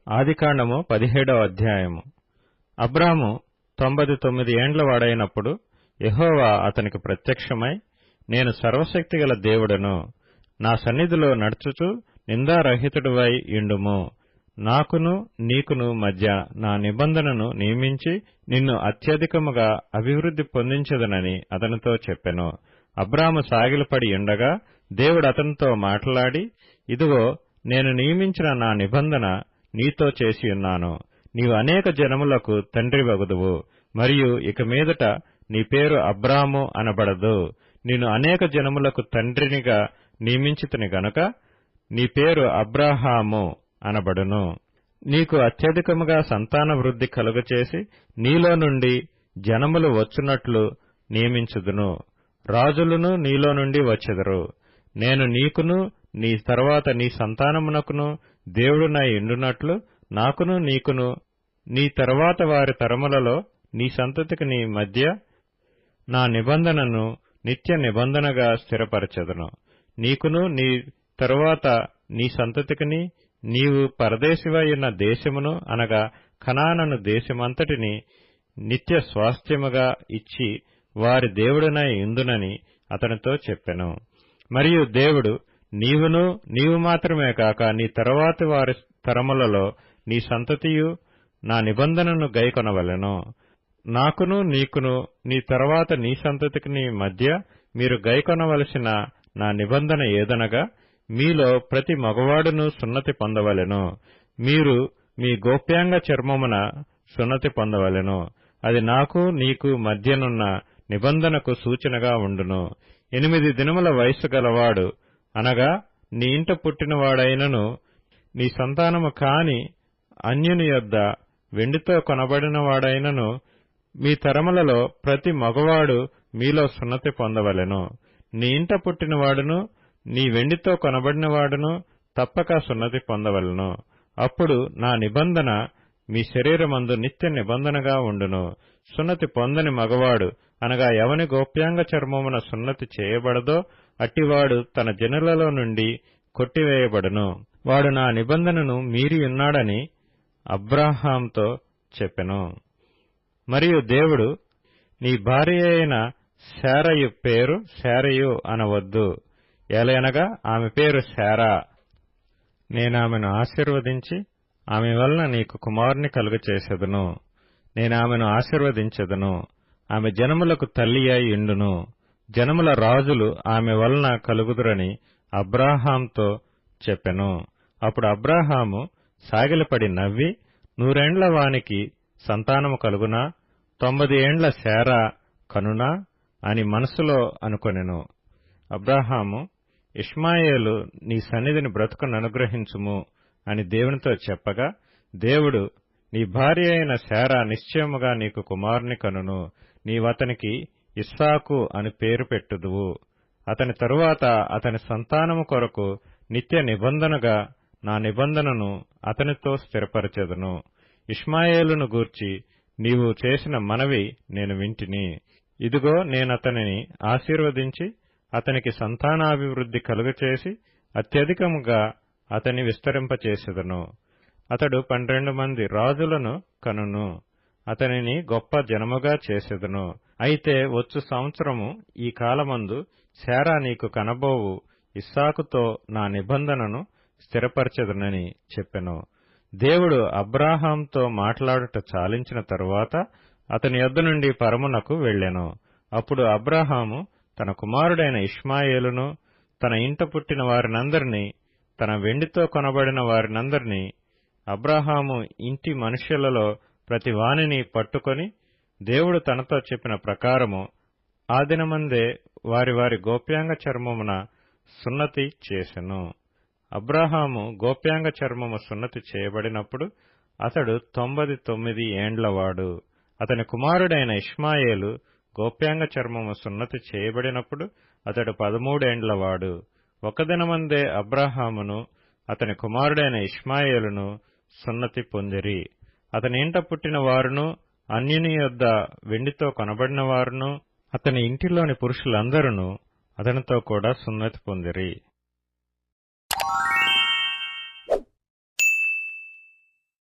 ఆదికాండము 17వ అధ్యాయము. అబ్రాము 99 ఏండ్ల వాడైనప్పుడు యెహోవా అతనికి ప్రత్యక్షమై, నేను సర్వశక్తిగల దేవుడను, నా సన్నిధిలో నడుచుచు నిందారహితుడివై యుండుము. నాకును నీకును మధ్య నా నిబంధనను నియమించి నిన్ను అత్యధికముగా అభివృద్ధి పొందించదనని అతనితో చెప్పెను. అబ్రాము సాగిలపడి యుండగా దేవుడు అతనితో మాట్లాడి, ఇదిగో, నేను నియమించిన నా నిబంధన నీతో చేసియున్నాను. నీవు అనేక జనములకు తండ్రివగుదువు, మరియు ఇక మీదట నీ పేరు అబ్రాము అనబడదు. నిన్ను అనేక జనములకు తండ్రినిగా నియమించితిని గనుక నీ పేరు అబ్రాహాము అనబడును. నీకు అత్యధికముగా సంతాన వృద్ధి కలుగచేసి నీలో నుండి జనములు వచ్చునట్లు నియమించుదును. రాజులను నీలో నుండి వచ్చెదరు. నేను నీకును నీ తరువాత నీ సంతానమునకును దేవుడునై యుండునట్లు నాకును నీకును నీ తరువాత వారి తరములలో నీ సంతతికి నీ మధ్య నా నిబంధనను నిత్య నిబంధనగా స్థిరపరచెదను. నీకును నీ తరువాత నీ సంతతికిని నీవు పరదేశివైయున్న దేశమును అనగా కనాను దేశమంతటిని నిత్య స్వాస్థ్యముగా ఇచ్చి వారి దేవుడునై యుందునని అతనితో చెప్పెను. మరియు దేవుడు, నీవు మాత్రమే కాక నీ తరువాతి వారి తరములలో నీ సంతతియు నా నిబంధనను గైకొనవలెను. నాకును నీకును నీ తరువాత నీ సంతతికి మధ్య మీరు గైకొనవలసిన నా నిబంధన ఏదనగా, మీలో ప్రతి మగవాడును సున్నతి పొందవలెను. మీరు మీ గోప్యాంగ చర్మమున సున్నతి పొందవలెను. అది నాకు నీకు మధ్యనున్న నిబంధనకు సూచనగా ఉండును. 8 దినముల వయస్సు గలవాడు అనగా నీ ఇంట పుట్టినవాడైనను నీ సంతానము కాని అన్యుని యొద్ద వెండితో కొనబడినవాడైనను మీ తరములలో ప్రతి మగవాడు మీలో సున్నతి పొందవలెను. నీ ఇంట పుట్టినవాడును నీ వెండితో కొనబడినవాడును తప్పక సున్నతి పొందవలెను. అప్పుడు నా నిబంధన మీ శరీరమందు నిత్య నిబంధనగా ఉండును. సున్నతి పొందని మగవాడు అనగా ఎవని గోప్యాంగ చర్మమున సున్నతి చేయబడదో అట్టివాడు తన జనులలో నుండి కొట్టివేయబడును. వాడు నా నిబంధనను మీరియున్నాడని అబ్రాహాంతో చెప్పెను. మరియు దేవుడు, నీ భార్య అయిన శారయు పేరు శారయు అనవద్దు, ఏలయనగా ఆమె పేరు శారా. నేనామెను ఆశీర్వదించి ఆమె వలన నీకు కుమారుని కలుగచేసెదను. నేనామెను ఆశీర్వదించెదను. ఆమె జనములకు తల్లి అయి యుండును. జనముల రాజులు ఆమె వలన కలుగుదురని అబ్రాహాంతో చెప్పెను. అప్పుడు అబ్రాహాము సాగిలపడి నవ్వి, 100 ఏండ్ల వానికి సంతానము కలుగునా, 90 ఏండ్ల శారా కనునా అని మనసులో అనుకొనెను. అబ్రాహాము, ఇష్మాయేలు నీ సన్నిధిని బ్రతుకుననుగ్రహించుము అని దేవునితో చెప్పగా, దేవుడు, నీ భార్య అయిన శారా నిశ్చయముగా నీకు కుమారుని కనును. నీవతనికి ఇస్సాకు అని పేరు పెట్టుదువు. అతని తరువాత అతని సంతానము కొరకు నిత్య నిబంధనగా నా నిబంధనను అతనితో స్థిరపరచెదను. ఇష్మాయేలును గూర్చి నీవు చేసిన మనవి నేను వింటిని. ఇదిగో, నేనతనిని ఆశీర్వదించి అతనికి సంతానాభివృద్ధి కలుగచేసి అత్యధికముగా అతని విస్తరింపచేసెదను. అతడు 12 మంది రాజులను కనును. అతనిని గొప్ప జనముగా చేసెదను. అయితే వచ్చు సంవత్సరము ఈ కాలమందు శారా నీకు కనబోవు ఇస్సాకుతో నా నిబంధనను స్థిరపరచెదనని చెప్పెను. దేవుడు అబ్రాహాంతో మాట్లాడుట చాలించిన తరువాత అతని యొద్ద నుండి పరమునకు వెళ్ళెను. అప్పుడు అబ్రాహాము తన కుమారుడైన ఇష్మాయేలును, తన ఇంట పుట్టిన వారినందరినీ, తన వెండితో కొనబడిన వారినందరినీ, అబ్రాహాము ఇంటి మనుష్యులలో ప్రతి వానిని పట్టుకొని దేవుడు తనతో చెప్పిన ప్రకారము ఆ దినమందే వారి వారి గోప్యాంగ చర్మమున సున్నతి చేసెను. అబ్రాహాము గోప్యాంగ చర్మము సున్నతి చేయబడినప్పుడు అతడు 99 ఏండ్లవాడు. అతని కుమారుడైన ఇష్మాయేలు గోప్యాంగ చర్మము సున్నతి చేయబడినప్పుడు అతడు 13 ఏండ్లవాడు. ఒక దినమందే అబ్రాహామును అతని కుమారుడైన ఇష్మాయేలును సున్నతి పొందిరి. అతని ఇంట పుట్టిన వారును, అన్యుని యొద్ద వెండితో కొనబడిన వారును, అతని ఇంటిలోని పురుషులందరూ అతనితో కూడా సున్నతి పొందిరి.